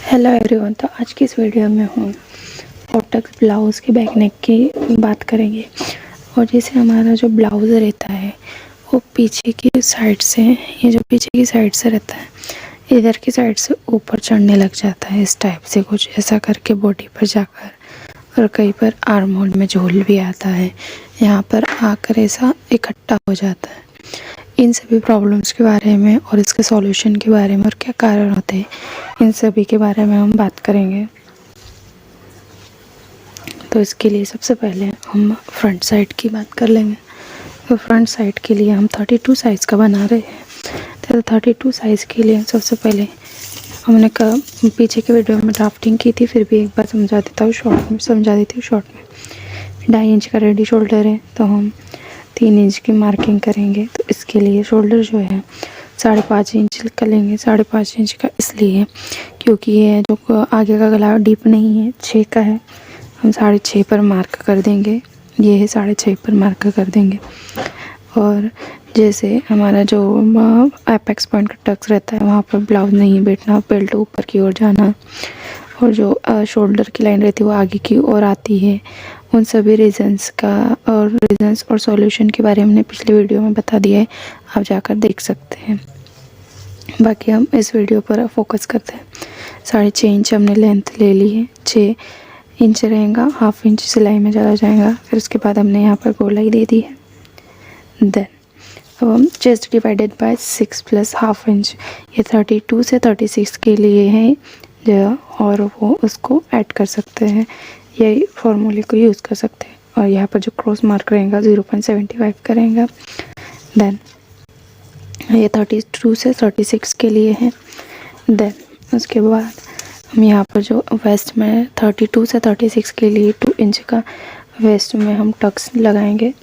Hello everyone. तो आज की इस वीडियो में हम कोटक ब्लाउज़ के बैक नेक की बात करेंगे। और जैसे हमारा जो ब्लाउज़ रहता है वो पीछे की साइड से, ये जो पीछे की साइड से रहता है इधर की साइड से ऊपर चढ़ने लग जाता है, इस टाइप से कुछ ऐसा करके बॉडी पर जाकर, और कहीं पर आर्म होल में झोल भी आता है, यहाँ पर आकर ऐसा इकट्ठा हो जाता है। इन सभी प्रॉब्लम्स के बारे में और इसके सॉल्यूशन के बारे में और क्या कारण होते हैं, इन सभी के बारे में हम बात करेंगे। तो इसके लिए सबसे पहले हम फ्रंट साइड की बात कर लेंगे। तो फ्रंट साइड के लिए हम 32 साइज़ का बना रहे हैं। तो 32 साइज़ के लिए सबसे पहले हमने पीछे के वीडियो में ड्राफ्टिंग की थी, फिर भी एक बार समझा देती हूँ शॉर्ट में। 2.5 इंच का रेडी शोल्डर है, तो हम 3 इंच की मार्किंग करेंगे। तो इसके लिए शोल्डर जो है 5.5 इंच का लेंगे। 5.5 इंच का इसलिए क्योंकि ये जो आगे का गला डीप नहीं है, 6 का है, हम 6.5 पर मार्क कर देंगे। ये है 6.5 पर मार्क कर देंगे। और जैसे हमारा जो एपेक्स पॉइंट का टक्स रहता है वहाँ पर ब्लाउज नहीं बैठना, बेल्ट ऊपर की ओर जाना, और जो शोल्डर की लाइन रहती है वो आगे की ओर आती है। उन सभी रीज़न्स और सॉल्यूशन के बारे में हमने पिछले वीडियो में बता दिया है, आप जाकर देख सकते हैं। बाकी हम इस वीडियो पर फोकस करते हैं। 6.5 इंच हमने लेंथ ले ली है, 6 इंच रहेगा, 1/2 इंच सिलाई में चला जाएगा। फिर उसके बाद हमने यहाँ पर गोलाई दे दी है। देन अब हम चेस्ट डिवाइडेड बाय 6 + 1/2 इंच, ये 32 से 36 के लिए है और वो उसको ऐड कर सकते हैं, यही फॉर्मूले को यूज़ कर सकते हैं। और यहाँ पर जो क्रॉस मार्क रहेगा 0.75 करेंगे। देन ये 32 से 36 के लिए है। देन उसके बाद हम यहाँ पर जो वेस्ट में 32 से 36 के लिए 2 इंच का वेस्ट में हम टक्स लगाएंगे।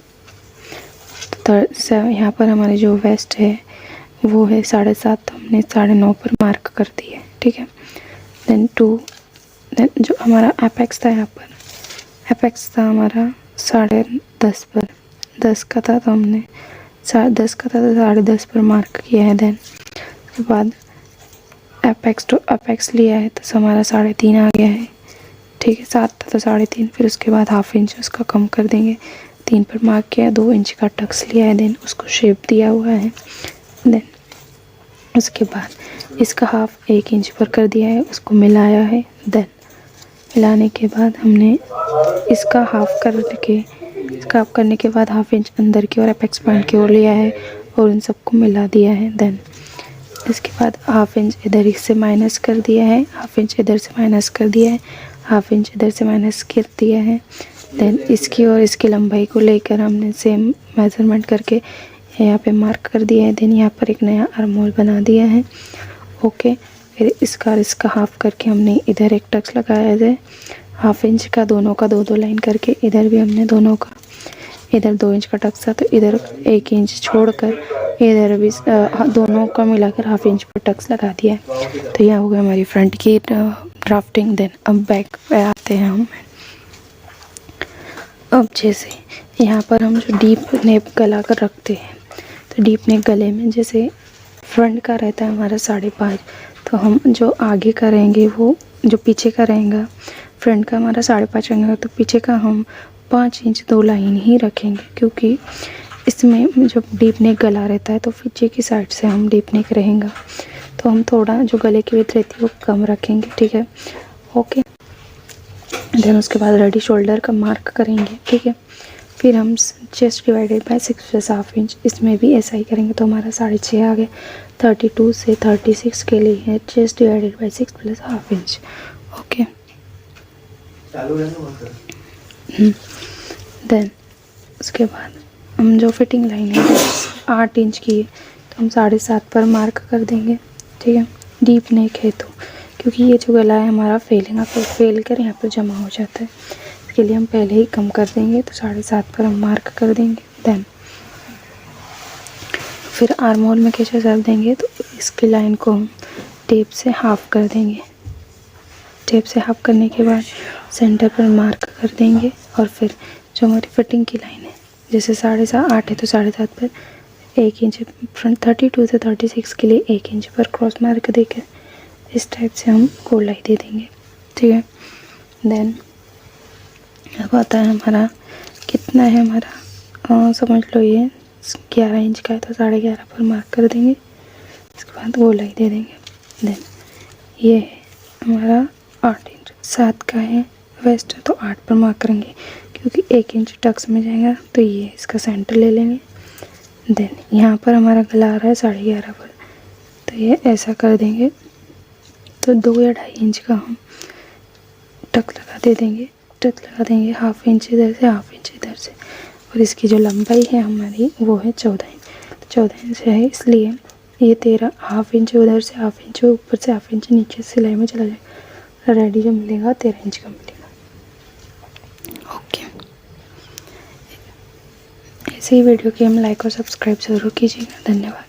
तो यहाँ पर हमारी जो वेस्ट है वो है 7.5, हमने 9.5 पर मार्क कर दी है, ठीक है। देन जो हमारा एपेक्स था, यहाँ पर एपेक्स था हमारा 10.5 पर, 10 का था तो हमने 10 का था तो 10.5 पर मार्क किया है। देन उसके बाद एपेक्स लिया है तो हमारा 3.5 आ गया है, ठीक है। 7 था तो 3.5, फिर उसके बाद 1/2 इंच उसका कम कर देंगे, 3 पर मार्क किया, 2 इंच का टक्स लिया है। देन उसको शेप दिया हुआ है। देन उसके बाद इसका 1/2 इंच पर कर दिया है, उसको मिलाया है। देन मिलाने के बाद हमने इसका हाफ करने के बाद 1/2 इंच अंदर की ओर एपेक्स पॉइंट की ओर लिया है और उन सबको मिला दिया है। देन इसके बाद 1/2 इंच इधर से माइनस कर दिया है, 1/2 इंच इधर से माइनस कर दिया है, 1/2 इंच इधर से माइनस कर दिया है। देन इसकी और इसकी लंबाई को लेकर हमने सेम मेजरमेंट करके यहाँ पे मार्क कर दिया है। देन यहाँ पर एक नया आर्म होल बना दिया है, ओके। फिर इसका हाफ करके हमने इधर एक टक्स लगाया है 1/2 इंच का, दोनों का 2-2 लाइन करके। इधर भी हमने दोनों का, इधर 2 इंच का टक्स था तो इधर 1 इंच छोड़कर इधर भी दोनों का मिलाकर 1/2 इंच पर टक्स लगा दिया है। तो यह हो गया हमारी फ्रंट की ड्राफ्टिंग। देन अब बैक पे आते हैं हम। अब जैसे यहाँ पर हम जो डीप नेक गला कर रखते हैं, तो डीप नेक गले में जैसे फ्रंट का रहता है हमारा 5.5, तो हम जो आगे का रहेंगे वो जो पीछे का रहेगा, फ्रंट का हमारा 5.5 रहेगा, तो पीछे का हम 5 इंच 2 लाइन ही रखेंगे, क्योंकि इसमें जब डीप नेक गला रहता है तो पीछे की साइड से हम डीप नेक रहेगा, तो हम थोड़ा जो गले की विड्थ रहती है वो कम रखेंगे, ठीक है, ओके। देन उसके बाद रेडी शोल्डर का मार्क करेंगे, ठीक है। फिर हम चेस्ट डिवाइडेड बाय 6 + 1/2 इंच, इसमें भी ऐसा ही करेंगे, तो हमारा 6.5 आ गया। 32 से 36 के लिए है chest divided by 6 + 1/2 inch, okay. Then उसके बाद हम जो फिटिंग लाइन है 8 इंच की है, तो हम 7.5 पर मार्क कर देंगे, ठीक है। डीप नेक है तो, क्योंकि ये जो गला है हमारा फेल कर यहाँ पर जमा हो जाता है, इसके लिए हम पहले ही कम कर देंगे, तो 7.5 पर हम मार्क कर देंगे। देन फिर आर्म होल में कैसे कर देंगे, तो इसकी लाइन को हम टेप से हाफ कर देंगे। टेप से हाफ करने के बाद सेंटर पर मार्क कर देंगे, और फिर जो हमारी फिटिंग की लाइन है, जैसे 8.5 है तो 7.5 पर 1 इंच फ्रंट, 32 से 36 के लिए 1 इंच पर क्रॉस मार्क देकर इस टाइप से हम गोलाई दे देंगे, ठीक है। देन अब आता है हमारा, कितना है हमारा, समझ लो ये 11 इंच का है तो 11.5 पर मार्क कर देंगे। इसके बाद गोलाई दे देंगे। देन ये है हमारा 8 इंच, 7 का है वेस्ट तो 8 पर मार्क करेंगे, क्योंकि 1 इंच टक्स में जाएगा तो ये इसका सेंटर ले लेंगे। देन यहाँ पर हमारा गला आ रहा है 11.5 पर, तो ये ऐसा कर देंगे। तो 2 या 2.5 इंच का हम टक लगा दे देंगे, टक लगा देंगे 1/2 इंच इधर से 1/2 इंच इधर से। और इसकी जो लंबाई है हमारी वो है 14 इंच, तो 14 इंच है, इसलिए ये 1/2 इंच उधर से 1/2 इंच ऊपर से 1/2 इंच नीचे सिलाई में चला जाएगा। रेडी जो मिलेगा 13 इंच का मिलेगा। ओके, ऐसे ही वीडियो की हम लाइक और सब्सक्राइब ज़रूर कीजिएगा। धन्यवाद।